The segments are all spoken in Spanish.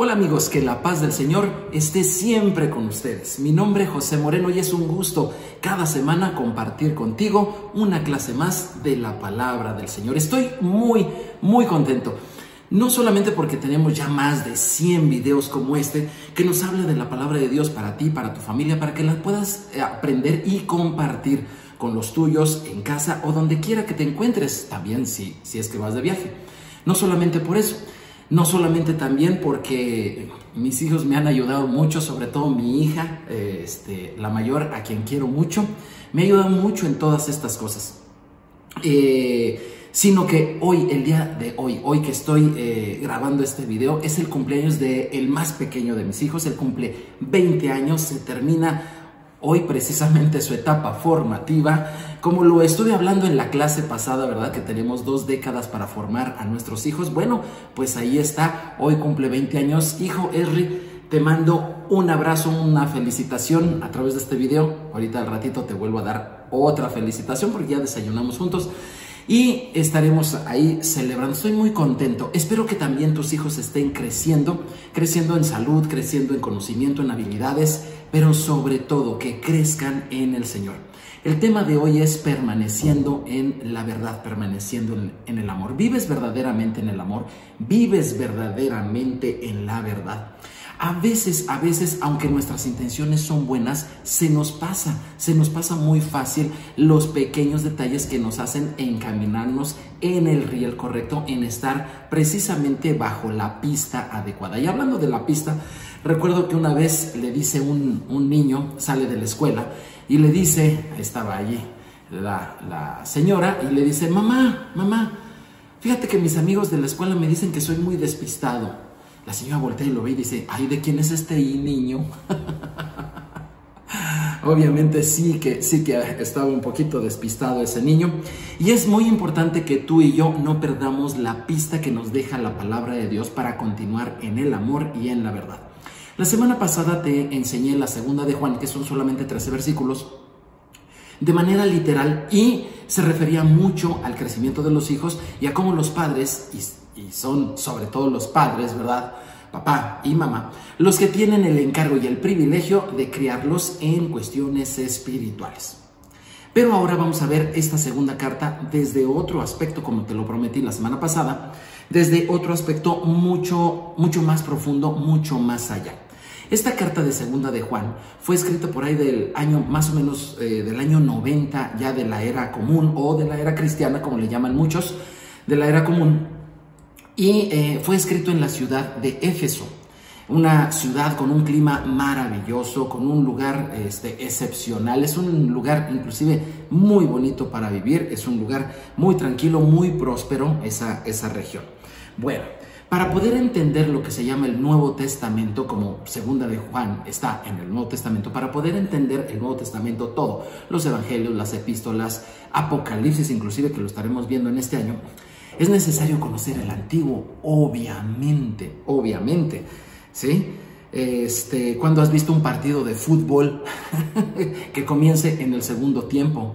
Hola amigos, que la paz del Señor esté siempre con ustedes. Mi nombre es José Moreno y es un gusto cada semana compartir contigo una clase más de la palabra del Señor. Estoy muy contento. No solamente porque tenemos ya más de 100 videos como este que nos habla de la palabra de Dios para ti, para tu familia, para que la puedas aprender y compartir con los tuyos en casa o donde quiera que te encuentres, también si es que vas de viaje. No solamente por eso. No solamente también porque mis hijos me han ayudado mucho, sobre todo mi hija, la mayor, a quien quiero mucho, me ha ayudado mucho en todas estas cosas. Sino que hoy, el día de hoy que estoy grabando este video, es el cumpleaños del más pequeño de mis hijos. Él cumple 20 años, se termina hoy precisamente su etapa formativa. Como lo estuve hablando en la clase pasada, ¿verdad? Que tenemos 2 décadas para formar a nuestros hijos. Bueno, pues ahí está, hoy cumple 20 años. Hijo Esri, te mando un abrazo, una felicitación a través de este video. Ahorita al ratito te vuelvo a dar otra felicitación porque ya desayunamos juntos. Y estaremos ahí celebrando. Estoy muy contento. Espero que también tus hijos estén creciendo en salud, creciendo en conocimiento, en habilidades, pero sobre todo que crezcan en el Señor. El tema de hoy es permaneciendo en la verdad, permaneciendo en el amor. ¿Vives verdaderamente en el amor? ¿Vives verdaderamente en la verdad? A veces, aunque nuestras intenciones son buenas, se nos pasa muy fácil los pequeños detalles que nos hacen encaminarnos en el riel correcto, en estar precisamente bajo la pista adecuada. Y hablando de la pista, recuerdo que una vez le dice un niño, sale de la escuela, y le dice, estaba allí la señora, y le dice, mamá, fíjate que mis amigos de la escuela me dicen que soy muy despistado. La señora voltea y lo ve y dice, ay, ¿de quién es este niño? Obviamente sí que estaba un poquito despistado ese niño. Y es muy importante que tú y yo no perdamos la pista que nos deja la palabra de Dios para continuar en el amor y en la verdad. La semana pasada te enseñé la segunda de Juan, que son solamente 13 versículos, de manera literal, y se refería mucho al crecimiento de los hijos y a cómo los padres, y son sobre todo los padres, ¿verdad? Papá y mamá, los que tienen el encargo y el privilegio de criarlos en cuestiones espirituales. Pero ahora vamos a ver esta segunda carta desde otro aspecto, como te lo prometí la semana pasada, desde otro aspecto mucho más profundo, mucho más allá. Esta carta de segunda de Juan fue escrita por ahí del año, más o menos del año 90, ya de la era común o de la era cristiana, como le llaman muchos, de la era común. Y fue escrito en la ciudad de Éfeso, una ciudad con un clima maravilloso, con un lugar excepcional. Es un lugar inclusive muy bonito para vivir, es un lugar muy tranquilo, muy próspero, esa región. Bueno, para poder entender lo que se llama el Nuevo Testamento, como segunda de Juan está en el Nuevo Testamento, para poder entender el Nuevo Testamento todo, los evangelios, las epístolas, Apocalipsis inclusive, que lo estaremos viendo en este año, es necesario conocer el Antiguo, obviamente, ¿sí? Cuando has visto un partido de fútbol que comience en el segundo tiempo,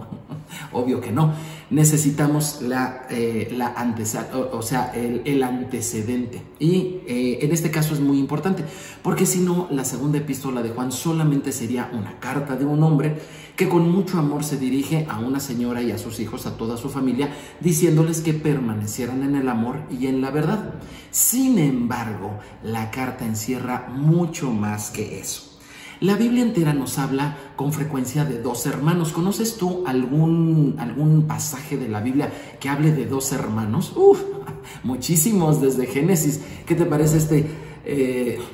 obvio que no. Necesitamos el antecedente. Y en este caso es muy importante, porque si no, la segunda epístola de Juan solamente sería una carta de un hombre que con mucho amor se dirige a una señora y a sus hijos, a toda su familia, diciéndoles que permanecieran en el amor y en la verdad. Sin embargo, la carta encierra mucho más que eso. La Biblia entera nos habla con frecuencia de 2 hermanos. ¿Conoces tú algún pasaje de la Biblia que hable de 2 hermanos? Muchísimos, desde Génesis. ¿Qué te parece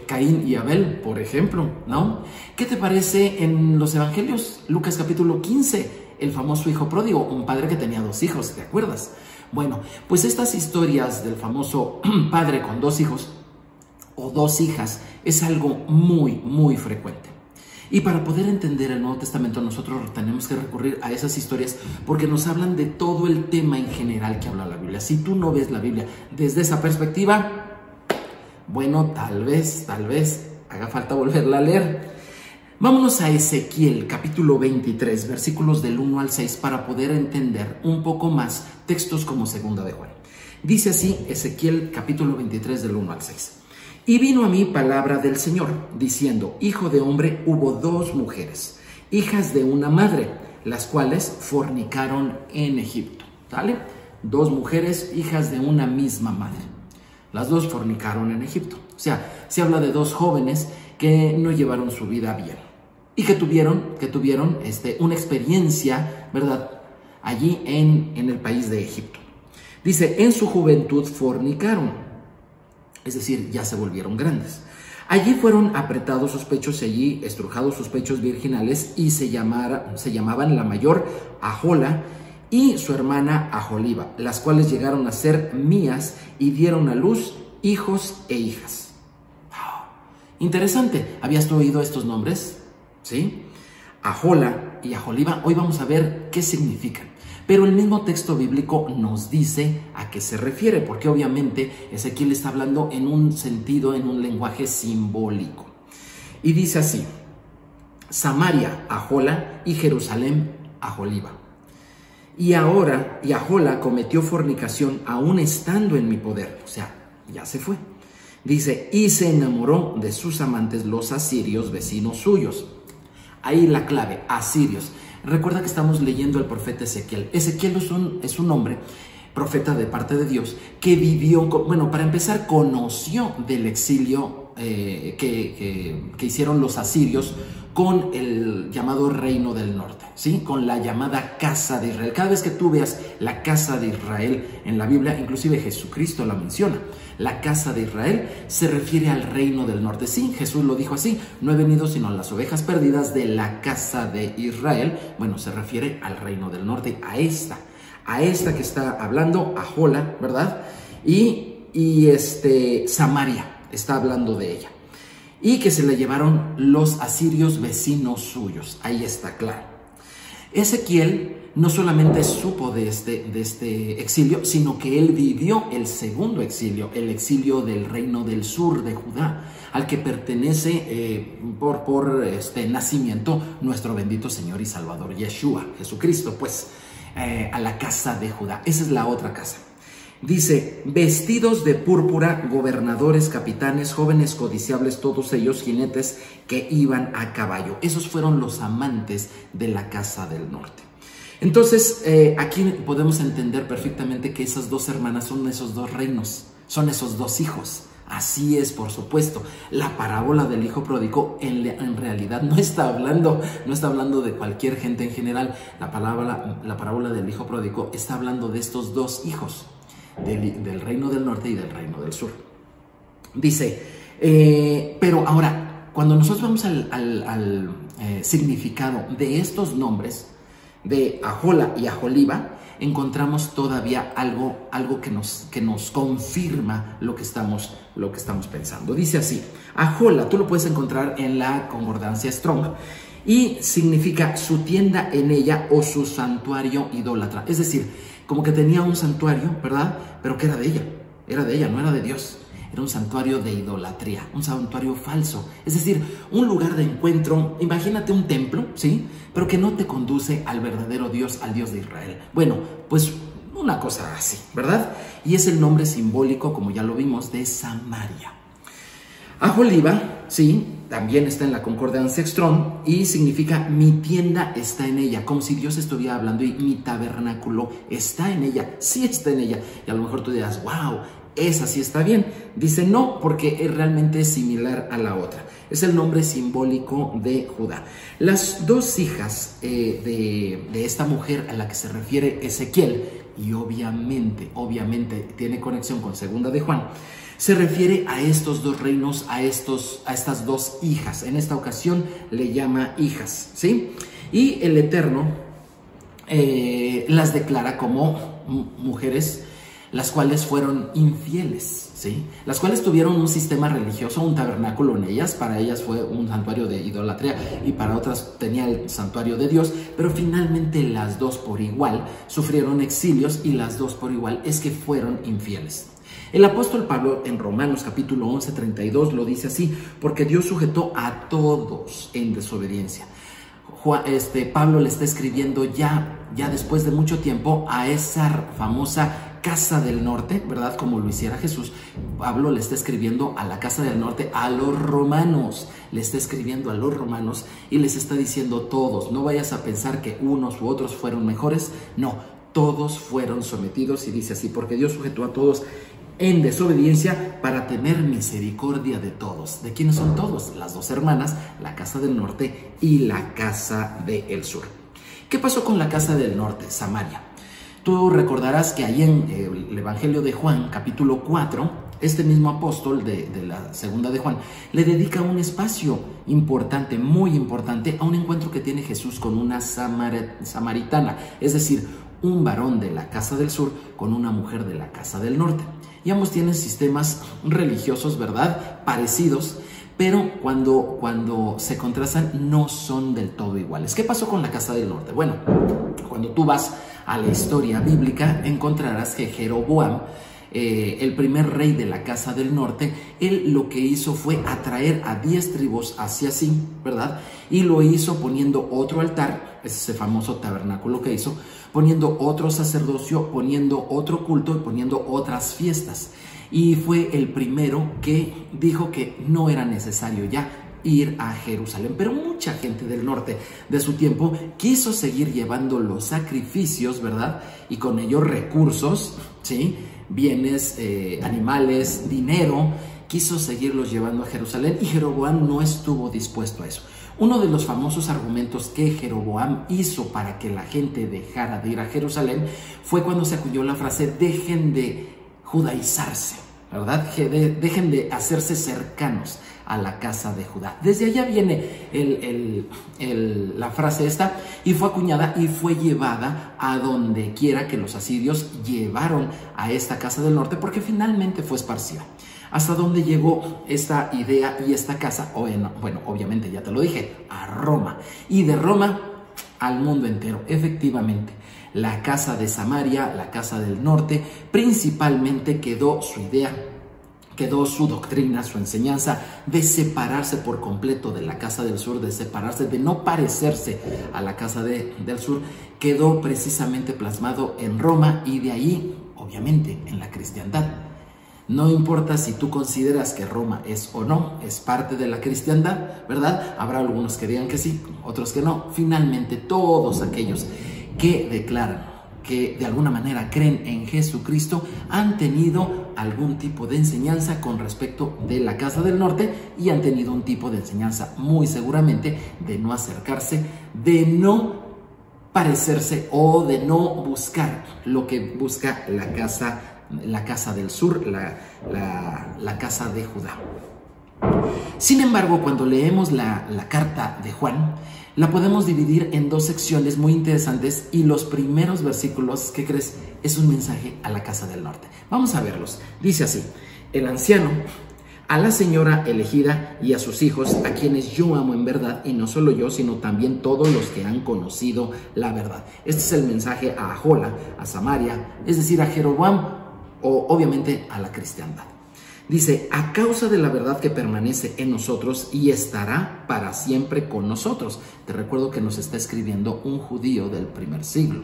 Caín y Abel, por ejemplo, ¿no? ¿Qué te parece en los evangelios? Lucas capítulo 15, el famoso hijo pródigo, un padre que tenía 2 hijos, ¿te acuerdas? Bueno, pues estas historias del famoso padre con 2 hijos o 2 hijas es algo muy frecuente. Y para poder entender el Nuevo Testamento nosotros tenemos que recurrir a esas historias porque nos hablan de todo el tema en general que habla la Biblia. Si tú no ves la Biblia desde esa perspectiva, bueno, tal vez haga falta volverla a leer. Vámonos a Ezequiel capítulo 23, versículos del 1 al 6 para poder entender un poco más textos como segunda de Juan. Dice así Ezequiel capítulo 23 del 1 al 6. Y vino a mí palabra del Señor, diciendo: hijo de hombre, hubo dos mujeres, hijas de una madre, las cuales fornicaron en Egipto. ¿Sale? Dos mujeres, hijas de una misma madre. Las dos fornicaron en Egipto. O sea, se habla de dos jóvenes que no llevaron su vida bien y que tuvieron una experiencia, ¿verdad?, allí en el país de Egipto. Dice: en su juventud fornicaron, es decir, ya se volvieron grandes. Allí fueron apretados sus pechos y allí estrujados sus pechos virginales, y se llamaban la mayor Ahola y su hermana Aholiba, las cuales llegaron a ser mías y dieron a luz hijos e hijas. Wow. Interesante. ¿Habías oído estos nombres? ¿Sí? Ahola y Aholiba. Hoy vamos a ver qué significan. Pero el mismo texto bíblico nos dice a qué se refiere, porque obviamente Ezequiel está hablando en un sentido, en un lenguaje simbólico. Y dice así: Samaria, Ahola, y Jerusalén, Aholiba. Y ahora, y Ahola cometió fornicación aún estando en mi poder. O sea, ya se fue. Dice: y se enamoró de sus amantes, los asirios, vecinos suyos. Ahí la clave, asirios. Recuerda que estamos leyendo al profeta Ezequiel. Ezequiel es un hombre, profeta de parte de Dios, que vivió, bueno, para empezar, conoció del exilio que hicieron los asirios con el llamado Reino del Norte, ¿sí? Con la llamada Casa de Israel. Cada vez que tú veas la Casa de Israel en la Biblia, inclusive Jesucristo la menciona. La Casa de Israel se refiere al Reino del Norte. Sí, Jesús lo dijo así: no he venido sino a las ovejas perdidas de la Casa de Israel. Bueno, se refiere al Reino del Norte, a esta que está hablando, Ahola, ¿verdad? Y Samaria está hablando de ella. Y que se la llevaron los asirios, vecinos suyos. Ahí está claro. Ezequiel no solamente supo de este exilio, sino que él vivió el segundo exilio, el exilio del reino del sur de Judá, al que pertenece por nacimiento nuestro bendito Señor y Salvador Yeshua, Jesucristo, pues, a la casa de Judá. Esa es la otra casa. Dice: vestidos de púrpura, gobernadores, capitanes, jóvenes codiciables, todos ellos jinetes que iban a caballo. Esos fueron los amantes de la Casa del Norte. Entonces, aquí podemos entender perfectamente que esas dos hermanas son esos dos reinos, son esos dos hijos. Así es, por supuesto. La parábola del hijo pródigo en realidad no está hablando de cualquier gente en general. La parábola del hijo pródigo está hablando de estos dos hijos, del reino del norte y del reino del sur. Dice, pero ahora, cuando nosotros vamos al significado de estos nombres, de Ahola y Aholiba, encontramos todavía algo que nos confirma lo que estamos pensando. Dice así: Ahola, tú lo puedes encontrar en la concordancia Strong, y significa su tienda en ella o su santuario idólatra. Es decir, como que tenía un santuario, ¿verdad? Pero que era de ella, no era de Dios. Era un santuario de idolatría, un santuario falso. Es decir, un lugar de encuentro. Imagínate un templo, ¿sí? Pero que no te conduce al verdadero Dios, al Dios de Israel. Bueno, pues una cosa así, ¿verdad? Y es el nombre simbólico, como ya lo vimos, de Samaria. Aholiba, sí, también está en la concordancia Strong y significa mi tienda está en ella, como si Dios estuviera hablando y mi tabernáculo está en ella, sí está en ella. Y a lo mejor tú dirás, wow, esa sí está bien. Dice no, porque realmente es similar a la otra. Es el nombre simbólico de Judá. Las dos hijas de esta mujer a la que se refiere Ezequiel, y obviamente tiene conexión con Segunda de Juan, se refiere a estos dos reinos, a estas dos hijas. En esta ocasión le llama hijas, ¿sí? Y el Eterno las declara como mujeres las cuales fueron infieles, ¿sí? Las cuales tuvieron un sistema religioso, un tabernáculo en ellas. Para ellas fue un santuario de idolatría y para otras tenía el santuario de Dios, pero finalmente las dos por igual sufrieron exilios y las dos por igual es que fueron infieles. El apóstol Pablo en Romanos capítulo 11, 32 lo dice así: porque Dios sujetó a todos en desobediencia. Pablo le está escribiendo ya después de mucho tiempo a esa famosa casa del norte, ¿verdad? Como lo hiciera Jesús. Pablo le está escribiendo a la casa del norte, a los romanos. Le está escribiendo a los romanos y les está diciendo todos. No vayas a pensar que unos u otros fueron mejores. No, todos fueron sometidos, y dice así: porque Dios sujetó a todos en desobediencia para tener misericordia de todos. ¿De quiénes son todos? Las dos hermanas, la casa del norte y la casa del sur. ¿Qué pasó con la casa del norte, Samaria? Tú recordarás que ahí en el Evangelio de Juan, capítulo 4, este mismo apóstol de la segunda de Juan le dedica un espacio importante, muy importante, a un encuentro que tiene Jesús con una samaritana, es decir, un varón de la casa del sur con una mujer de la casa del norte. Y ambos tienen sistemas religiosos, ¿verdad?, parecidos, pero cuando se contrastan no son del todo iguales. ¿Qué pasó con la casa del norte? Bueno, cuando tú vas a la historia bíblica encontrarás que Jeroboam, el primer rey de la casa del norte, él lo que hizo fue atraer a 10 tribus hacia sí, ¿verdad? Y lo hizo poniendo otro altar, ese famoso tabernáculo que hizo, poniendo otro sacerdocio, poniendo otro culto y poniendo otras fiestas. Y fue el primero que dijo que no era necesario ya ir a Jerusalén. Pero mucha gente del norte de su tiempo quiso seguir llevando los sacrificios, ¿verdad? Y con ellos recursos, ¿sí?, bienes, animales, dinero, quiso seguirlos llevando a Jerusalén, y Jeroboam no estuvo dispuesto a eso. Uno de los famosos argumentos que Jeroboam hizo para que la gente dejara de ir a Jerusalén fue cuando se acuñó la frase: dejen de judaizarse, ¿verdad? Dejen de hacerse cercanos a la casa de Judá. Desde allá viene la frase esta, y fue acuñada y fue llevada a donde quiera que los asirios llevaron a esta casa del norte, porque finalmente fue esparcida. ¿Hasta dónde llegó esta idea y esta casa? Bueno, obviamente ya te lo dije, a Roma. Y de Roma al mundo entero, efectivamente. La casa de Samaria, la casa del norte, principalmente quedó su idea, quedó su doctrina, su enseñanza de separarse por completo de la casa del sur, de separarse, de no parecerse a la casa del sur, quedó precisamente plasmado en Roma, y de ahí, obviamente, en la cristiandad. No importa si tú consideras que Roma es o no, es parte de la cristiandad, ¿verdad? Habrá algunos que digan que sí, otros que no. Finalmente, todos aquellos que declaran que de alguna manera creen en Jesucristo han tenido algún tipo de enseñanza con respecto de la casa del norte, y han tenido un tipo de enseñanza muy seguramente de no acercarse, de no parecerse o de no buscar lo que busca la casa del sur, la casa de Judá. Sin embargo, cuando leemos la carta de Juan, la podemos dividir en dos secciones muy interesantes, y los primeros versículos, ¿qué crees?, es un mensaje a la casa del norte. Vamos a verlos. Dice así: el anciano, a la señora elegida y a sus hijos, a quienes yo amo en verdad, y no solo yo, sino también todos los que han conocido la verdad. Este es el mensaje a Jola, a Samaria, es decir, a Jeroboam, o obviamente a la cristiandad. Dice: a causa de la verdad que permanece en nosotros y estará para siempre con nosotros. Te recuerdo que nos está escribiendo un judío del primer siglo.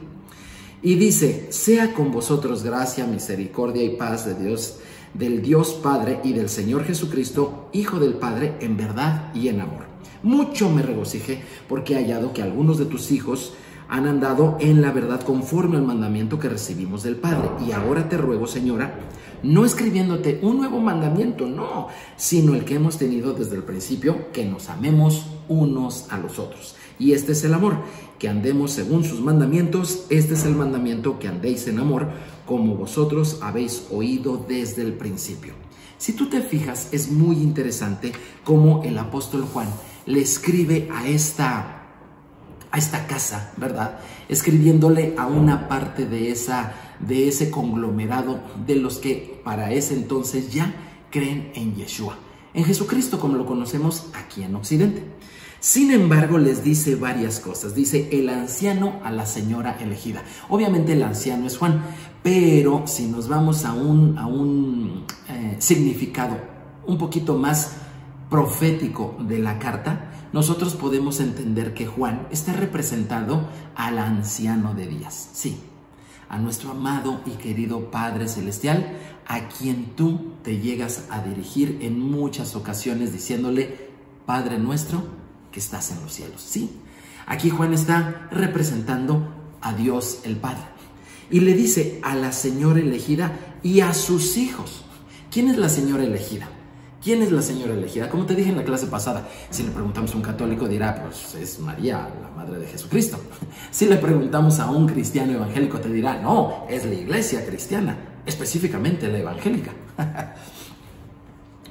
Y dice: sea con vosotros gracia, misericordia y paz de Dios, del Dios Padre y del Señor Jesucristo, Hijo del Padre, en verdad y en amor. Mucho me regocijé porque he hallado que algunos de tus hijos han andado en la verdad conforme al mandamiento que recibimos del Padre. Y ahora te ruego, Señora, no escribiéndote un nuevo mandamiento, no, sino el que hemos tenido desde el principio, que nos amemos unos a los otros. Y este es el amor, que andemos según sus mandamientos. Este es el mandamiento, que andéis en amor, como vosotros habéis oído desde el principio. Si tú te fijas, es muy interesante cómo el apóstol Juan le escribe a esta casa, ¿verdad? Escribiéndole a una parte de ese conglomerado de los que para ese entonces ya creen en Yeshua, en Jesucristo como lo conocemos aquí en Occidente. Sin embargo, les dice varias cosas. Dice: el anciano a la señora elegida. Obviamente el anciano es Juan, pero si nos vamos a un significado un poquito más profético de la carta, nosotros podemos entender que Juan está representando al anciano de días. Sí, a nuestro amado y querido Padre Celestial, a quien tú te llegas a dirigir en muchas ocasiones diciéndole: Padre nuestro que estás en los cielos. Sí, aquí Juan está representando a Dios el Padre y le dice a la señora elegida y a sus hijos. ¿Quién es la señora elegida? ¿Quién es la señora elegida? Como te dije en la clase pasada, si le preguntamos a un católico dirá, pues es María, la madre de Jesucristo. Si le preguntamos a un cristiano evangélico te dirá, no, es la iglesia cristiana, específicamente la evangélica.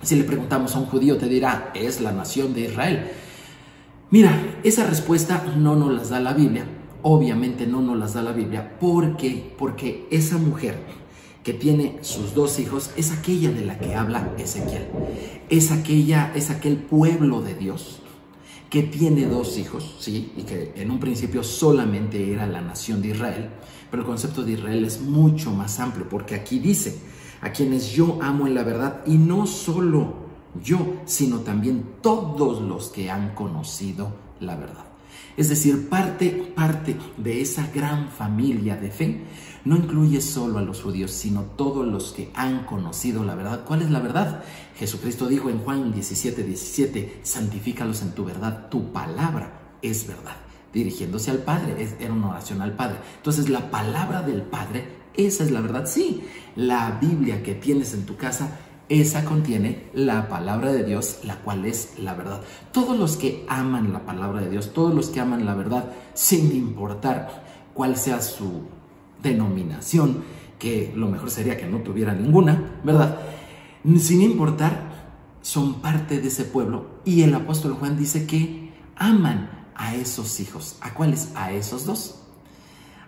Si le preguntamos a un judío te dirá, es la nación de Israel. Mira, esa respuesta no nos las da la Biblia, obviamente no nos las da la Biblia. ¿Por qué? Porque esa mujer que tiene sus dos hijos es aquella de la que habla Ezequiel. Es aquel pueblo de Dios que tiene dos hijos, ¿sí? Y que en un principio solamente era la nación de Israel, pero el concepto de Israel es mucho más amplio, porque aquí dice, a quienes yo amo en la verdad, y no solo yo, sino también todos los que han conocido la verdad. Es decir, parte de esa gran familia de fe no incluye solo a los judíos, sino todos los que han conocido la verdad. ¿Cuál es la verdad? Jesucristo dijo en Juan 17:17, santifícalos en tu verdad, tu palabra es verdad. Dirigiéndose al Padre, era una oración al Padre. Entonces, la palabra del Padre, esa es la verdad. Sí, la Biblia que tienes en tu casa, esa contiene la palabra de Dios, la cual es la verdad. Todos los que aman la palabra de Dios, todos los que aman la verdad, sin importar cuál sea su denominación, que lo mejor sería que no tuviera ninguna, ¿verdad? Sin importar, son parte de ese pueblo. Y el apóstol Juan dice que aman a esos hijos. ¿A cuáles? A esos dos.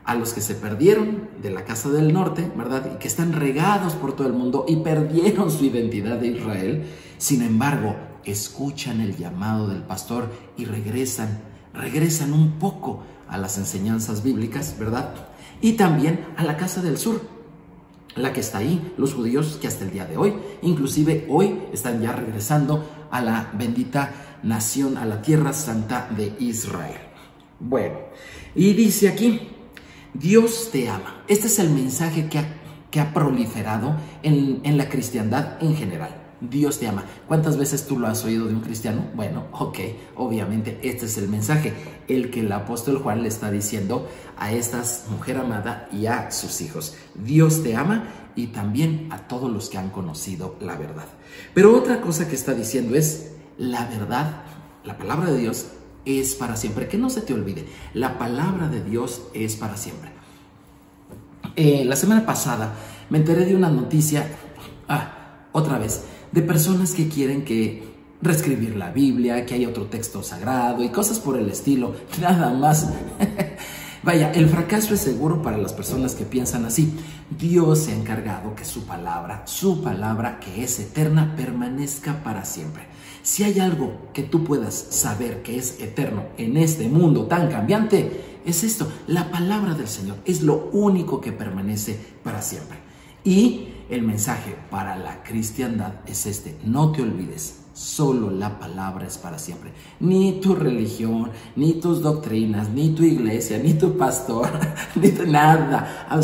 A los que se perdieron de la casa del norte, ¿verdad? Y que están regados por todo el mundo y perdieron su identidad de Israel. Sin embargo, escuchan el llamado del pastor y regresan un poco a las enseñanzas bíblicas, ¿verdad? Y también a la casa del sur, la que está ahí, los judíos que hasta el día de hoy, inclusive hoy, están ya regresando a la bendita nación, a la tierra santa de Israel. Bueno, y dice aquí, Dios te ama. Este es el mensaje que ha proliferado en la cristiandad en general. Dios te ama. ¿Cuántas veces tú lo has oído de un cristiano? Bueno, ok, obviamente este es el mensaje, el que el apóstol Juan le está diciendo a esta mujer amada y a sus hijos. Dios te ama y también a todos los que han conocido la verdad. Pero otra cosa que está diciendo es, la verdad, la palabra de Dios es para siempre. Que no se te olvide, la palabra de Dios es para siempre. La semana pasada me enteré de una noticia, otra vez, de personas que quieren reescribir la Biblia, que hay otro texto sagrado y cosas por el estilo, nada más. Vaya, el fracaso es seguro para las personas que piensan así. Dios se ha encargado que su palabra que es eterna, permanezca para siempre. Si hay algo que tú puedas saber que es eterno en este mundo tan cambiante, es esto, la palabra del Señor es lo único que permanece para siempre. Y el mensaje para la cristiandad es este: no te olvides, solo la palabra es para siempre. Ni tu religión, ni tus doctrinas, ni tu iglesia, ni tu pastor, nada,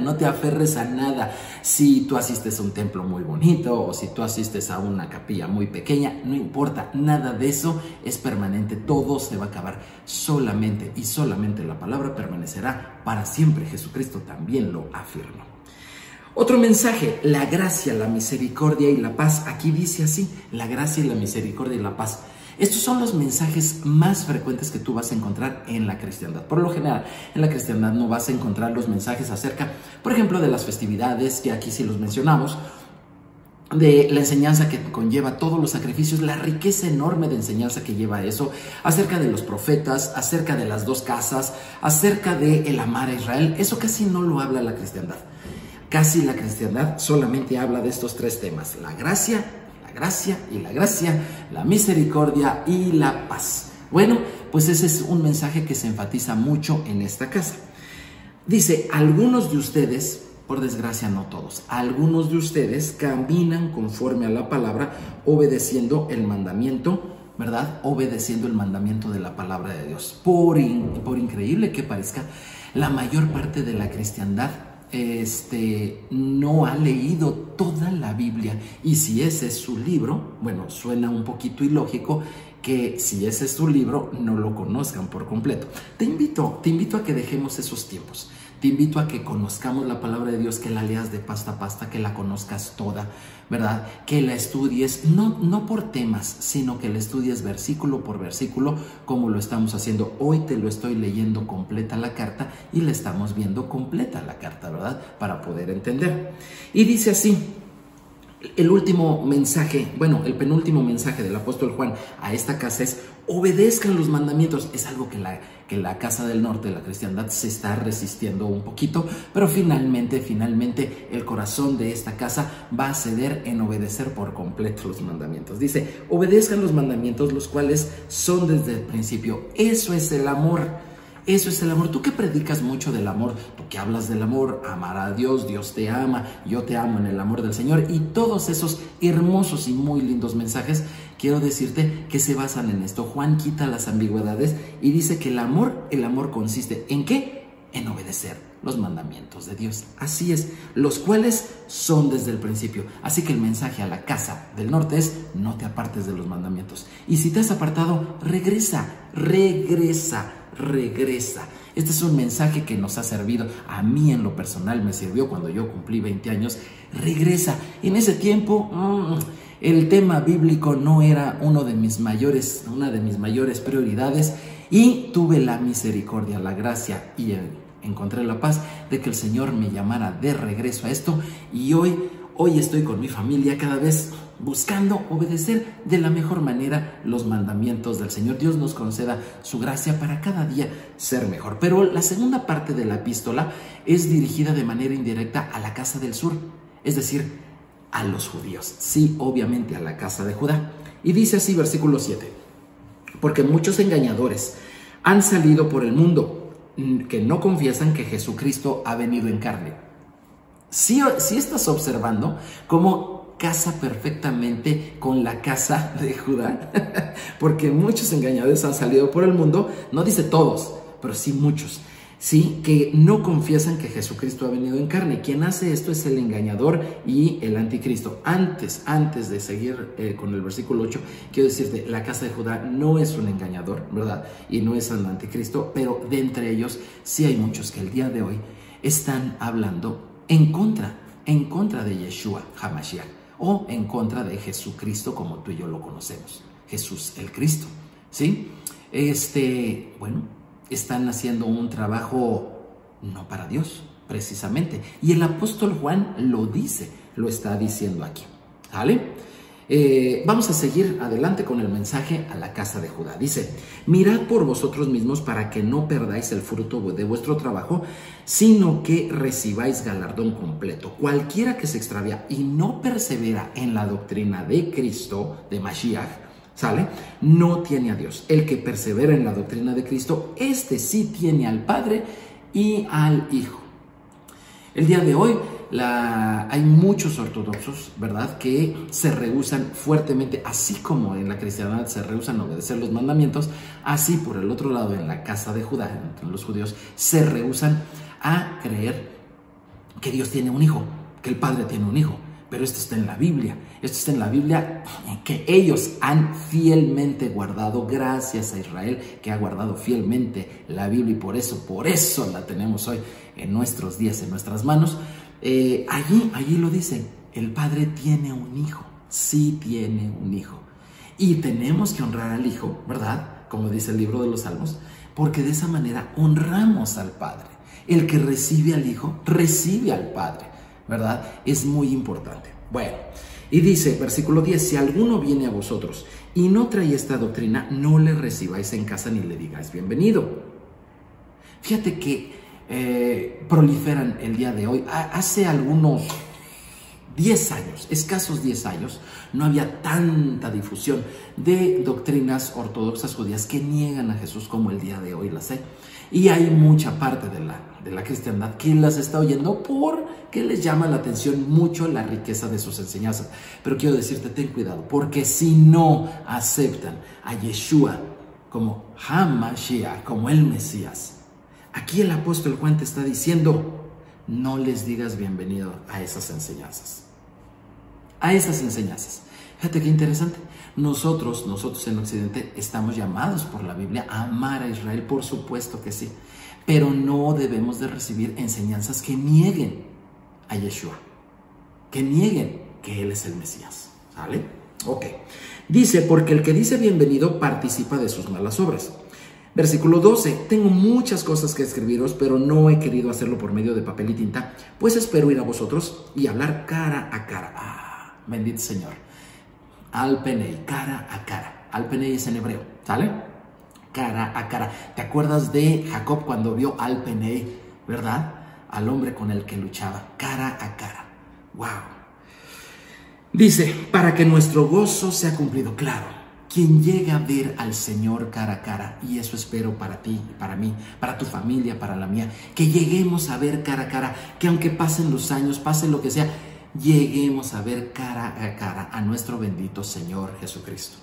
no te aferres a nada. Si tú asistes a un templo muy bonito o si tú asistes a una capilla muy pequeña, no importa, nada de eso es permanente, todo se va a acabar. Solamente y solamente la palabra permanecerá para siempre. Jesucristo también lo afirmó. Otro mensaje, la gracia, la misericordia y la paz. Aquí dice así, la gracia y la misericordia y la paz. Estos son los mensajes más frecuentes que tú vas a encontrar en la cristiandad. Por lo general, en la cristiandad no vas a encontrar los mensajes acerca, por ejemplo, de las festividades, que aquí sí los mencionamos, de la enseñanza que conlleva todos los sacrificios, la riqueza enorme de enseñanza que lleva eso, acerca de los profetas, acerca de las dos casas, acerca de el amar a Israel. Eso casi no lo habla la cristiandad. Casi la cristiandad solamente habla de estos tres temas: la gracia y la gracia, la misericordia y la paz. Bueno, pues ese es un mensaje que se enfatiza mucho en esta casa. Dice, algunos de ustedes, por desgracia no todos, algunos de ustedes caminan conforme a la palabra, obedeciendo el mandamiento, ¿verdad? Obedeciendo el mandamiento de la palabra de Dios. Por increíble que parezca, La mayor parte de la cristiandad no ha leído toda la Biblia, y si ese es su libro, bueno, suena un poquito ilógico que si ese es su libro no lo conozcan por completo. Te invito a que dejemos esos tiempos. Te invito a que conozcamos la palabra de Dios, que la leas de pasta a pasta, que la conozcas toda, ¿verdad? Que la estudies, no por temas, sino que la estudies versículo por versículo, como lo estamos haciendo. Hoy te lo estoy leyendo completa la carta y la estamos viendo completa la carta, ¿verdad? Para poder entender. Y dice así, el último mensaje, bueno, el penúltimo mensaje del apóstol Juan a esta casa es: obedezcan los mandamientos. Es algo que la casa del norte, la cristiandad, se está resistiendo un poquito, pero finalmente el corazón de esta casa va a ceder en obedecer por completo los mandamientos. Dice: obedezcan los mandamientos, los cuales son desde el principio. Eso es el amor. Eso es el amor. Tú que predicas mucho del amor, tú que hablas del amor, amar a Dios, Dios te ama, yo te amo en el amor del Señor, y todos esos hermosos y muy lindos mensajes, quiero decirte que se basan en esto. Juan quita las ambigüedades y dice que el amor consiste ¿en qué? En obedecer los mandamientos de Dios. Así es, los cuales son desde el principio. Así que el mensaje a la casa del norte es: no te apartes de los mandamientos. Y si te has apartado, regresa. Este es un mensaje que nos ha servido. A mí en lo personal me sirvió cuando yo cumplí 20 años. Regresa. En ese tiempo el tema bíblico no era una de mis mayores prioridades, y tuve la misericordia, la gracia y encontré la paz de que el Señor me llamara de regreso a esto, y hoy estoy con mi familia cada vez buscando obedecer de la mejor manera los mandamientos del Señor. Dios nos conceda su gracia para cada día ser mejor. Pero la segunda parte de la epístola es dirigida de manera indirecta a la casa del sur, es decir, a los judíos. Sí, obviamente a la casa de Judá. Y dice así, versículo 7: porque muchos engañadores han salido por el mundo, que no confiesan que Jesucristo ha venido en carne. Si estás observando cómo casa perfectamente con la casa de Judá, porque muchos engañadores han salido por el mundo, no dice todos, pero sí muchos, sí, que no confiesan que Jesucristo ha venido en carne. Quien hace esto es el engañador y el anticristo. Antes de seguir con el versículo 8, quiero decirte, la casa de Judá no es un engañador, ¿verdad? Y no es el anticristo, pero de entre ellos sí hay muchos que el día de hoy están hablando en contra de Yeshua HaMashiach, o en contra de Jesucristo como tú y yo lo conocemos, Jesús el Cristo, ¿sí? Bueno, están haciendo un trabajo no para Dios, precisamente. Y el apóstol Juan lo dice, lo está diciendo aquí, ¿vale? Vamos a seguir adelante con el mensaje a la casa de Judá. Dice: mirad por vosotros mismos para que no perdáis el fruto de vuestro trabajo, sino que recibáis galardón completo. Cualquiera que se extravía y no persevera en la doctrina de Cristo, de Mashiach, ¿sale? No tiene a Dios. El que persevera en la doctrina de Cristo, este sí tiene al Padre y al Hijo. El día de hoy hay muchos ortodoxos, ¿verdad?, que se rehúsan fuertemente, así como en la cristiandad se rehúsan a obedecer los mandamientos, así por el otro lado en la casa de Judá, entre los judíos, se rehúsan a creer que Dios tiene un hijo, que el Padre tiene un hijo. Pero esto está en la Biblia. Esto está en la Biblia, que ellos han fielmente guardado, gracias a Israel que ha guardado fielmente la Biblia, y por eso la tenemos hoy en nuestros días, en nuestras manos. Allí lo dicen, el Padre tiene un hijo, sí tiene un hijo. Y tenemos que honrar al Hijo, ¿verdad? Como dice el libro de los Salmos, porque de esa manera honramos al Padre. El que recibe al Hijo, recibe al Padre, ¿verdad? Es muy importante. Bueno, y dice, versículo 10, si alguno viene a vosotros y no trae esta doctrina, no le recibáis en casa ni le digáis bienvenido. Fíjate que proliferan el día de hoy. Hace algunos 10 años, escasos 10 años, no había tanta difusión de doctrinas ortodoxas judías que niegan a Jesús como el día de hoy las hay. Y hay mucha parte de la cristiandad que las está oyendo porque les llama la atención mucho la riqueza de sus enseñanzas. Pero quiero decirte, ten cuidado, porque si no aceptan a Yeshua como HaMashiach, como el Mesías, Aquí el apóstol Juan te está diciendo, no les digas bienvenido a esas enseñanzas. A esas enseñanzas. Fíjate qué interesante. Nosotros en Occidente estamos llamados por la Biblia a amar a Israel, por supuesto que sí. Pero no debemos de recibir enseñanzas que nieguen a Yeshua, que nieguen que Él es el Mesías. ¿Sale? Ok. Dice, porque el que dice bienvenido participa de sus malas obras. Versículo 12, tengo muchas cosas que escribiros, pero no he querido hacerlo por medio de papel y tinta, pues espero ir a vosotros y hablar cara a cara. Ah, bendito Señor. Al penei, cara a cara. Al penei es en hebreo, ¿sale? Cara a cara. ¿Te acuerdas de Jacob cuando vio al penei, verdad? Al hombre con el que luchaba, cara a cara. ¡Wow! Dice, para que nuestro gozo sea cumplido. Claro. Quien llega a ver al Señor cara a cara, y eso espero para ti, para mí, para tu familia, para la mía, que lleguemos a ver cara a cara, que aunque pasen los años, pase lo que sea, lleguemos a ver cara a cara a nuestro bendito Señor Jesucristo.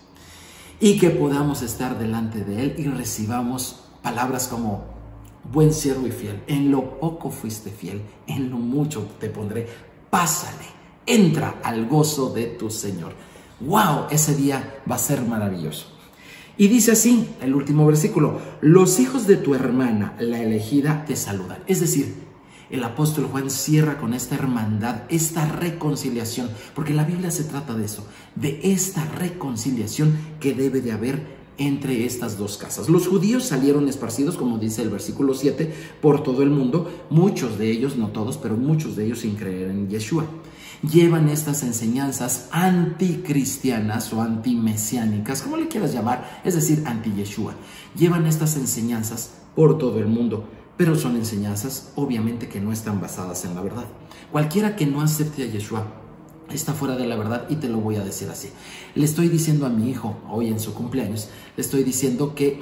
Y que podamos estar delante de Él y recibamos palabras como, buen siervo y fiel, en lo poco fuiste fiel, en lo mucho te pondré, pásale, entra al gozo de tu Señor. ¡Wow! Ese día va a ser maravilloso. Y dice así, el último versículo, los hijos de tu hermana, la elegida, te saludan. Es decir, el apóstol Juan cierra con esta hermandad, esta reconciliación, porque la Biblia se trata de eso, de esta reconciliación que debe de haber entre estas dos casas. Los judíos salieron esparcidos, como dice el versículo 7, por todo el mundo, muchos de ellos, no todos, pero muchos de ellos sin creer en Yeshua. Llevan estas enseñanzas anticristianas o antimesiánicas, como le quieras llamar, es decir, anti-Yeshua. Llevan estas enseñanzas por todo el mundo, pero son enseñanzas obviamente que no están basadas en la verdad. Cualquiera que no acepte a Yeshua está fuera de la verdad, y te lo voy a decir así. Le estoy diciendo a mi hijo, hoy en su cumpleaños, le estoy diciendo que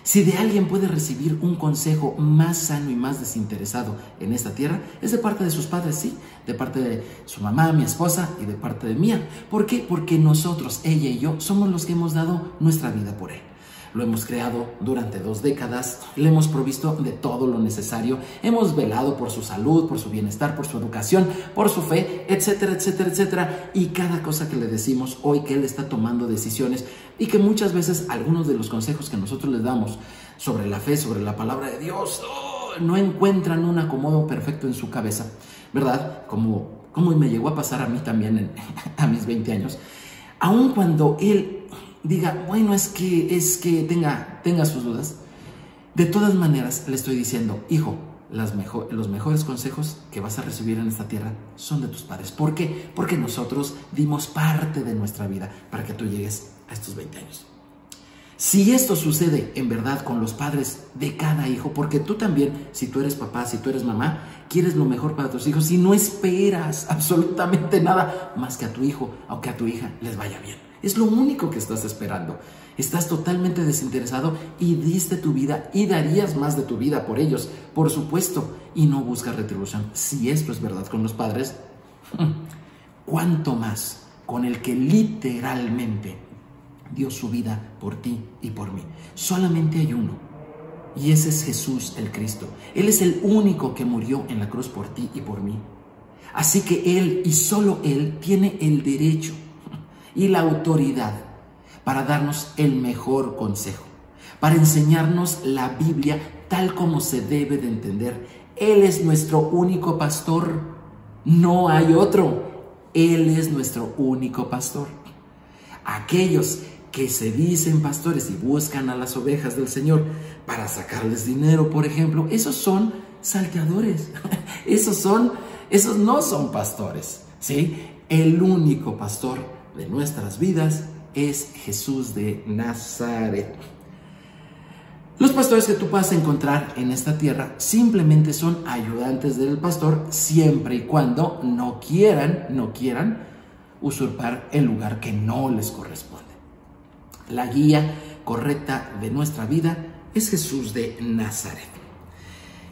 si de alguien puede recibir un consejo más sano y más desinteresado en esta tierra, es de parte de sus padres, sí, de parte de su mamá, mi esposa, y de parte de mía. ¿Por qué? Porque nosotros, ella y yo, somos los que hemos dado nuestra vida por él. Lo hemos creado durante 2 décadas, le hemos provisto de todo lo necesario, hemos velado por su salud, por su bienestar, por su educación, por su fe, etcétera, etcétera, etcétera. Y cada cosa que le decimos hoy, que él está tomando decisiones, y que muchas veces algunos de los consejos que nosotros les damos sobre la fe, sobre la palabra de Dios, no encuentran un acomodo perfecto en su cabeza, ¿verdad? Como me llegó a pasar a mí también a mis 20 años. Aun cuando él diga, bueno, es que tenga sus dudas, de todas maneras le estoy diciendo, hijo, los mejores consejos que vas a recibir en esta tierra son de tus padres. ¿Por qué? Porque nosotros dimos parte de nuestra vida para que tú llegues a estos 20 años. Si esto sucede en verdad con los padres de cada hijo, porque tú también, si tú eres papá, si tú eres mamá, quieres lo mejor para tus hijos y no esperas absolutamente nada más que a tu hijo o que a tu hija les vaya bien. Es lo único que estás esperando. Estás totalmente desinteresado y diste tu vida y darías más de tu vida por ellos, por supuesto, y no buscas retribución. Si esto es verdad con los padres, ¿cuánto más con el que literalmente dio su vida por ti y por mí? Solamente hay uno, y ese es Jesús el Cristo. Él es el único que murió en la cruz por ti y por mí. Así que Él y solo Él tiene el derecho y la autoridad para darnos el mejor consejo, para enseñarnos la Biblia tal como se debe de entender. Él es nuestro único pastor, no hay otro. Él es nuestro único pastor. Aquellos que se dicen pastores y buscan a las ovejas del Señor para sacarles dinero, por ejemplo, esos son salteadores. Esos no son pastores, ¿sí? El único pastor de nuestras vidas es Jesús de Nazaret. Los pastores que tú puedas encontrar en esta tierra simplemente son ayudantes del pastor, siempre y cuando no quieran usurpar el lugar que no les corresponde. La guía correcta de nuestra vida es Jesús de Nazaret.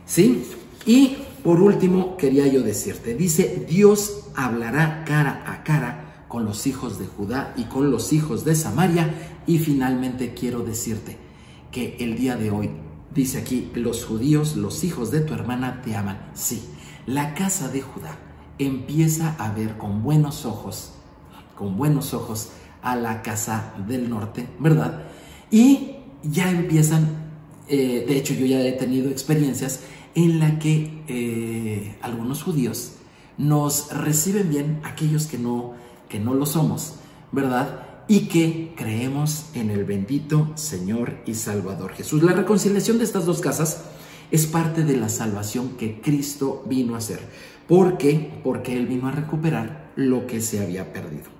¿Sí? Y por último quería yo decirte, dice, Dios hablará cara a cara con los hijos de Judá y con los hijos de Samaria. Y finalmente quiero decirte que el día de hoy Dice aquí, los judíos, los hijos de tu hermana te aman. Sí, la casa de Judá empieza a ver con buenos ojos a la casa del norte, ¿verdad? Y ya empiezan, de hecho yo ya he tenido experiencias en la que algunos judíos nos reciben bien, aquellos que no lo somos, ¿verdad? Y que creemos en el bendito Señor y Salvador Jesús. La reconciliación de estas dos casas es parte de la salvación que Cristo vino a hacer. ¿Por qué? Porque Él vino a recuperar lo que se había perdido.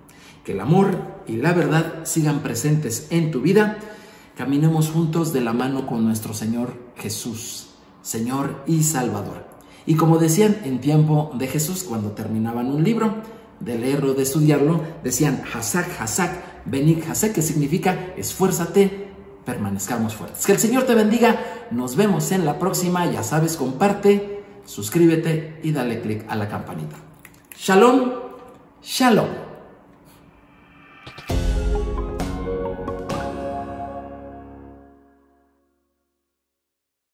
Que el amor y la verdad sigan presentes en tu vida. Caminemos juntos de la mano con nuestro Señor Jesús, Señor y Salvador. Y como decían en tiempo de Jesús, cuando terminaban un libro, de leerlo, de estudiarlo, decían Hazak, Hazak, Benik Hazak, que significa esfuérzate, permanezcamos fuertes. Que el Señor te bendiga, nos vemos en la próxima, ya sabes, comparte, suscríbete y dale click a la campanita. Shalom, shalom.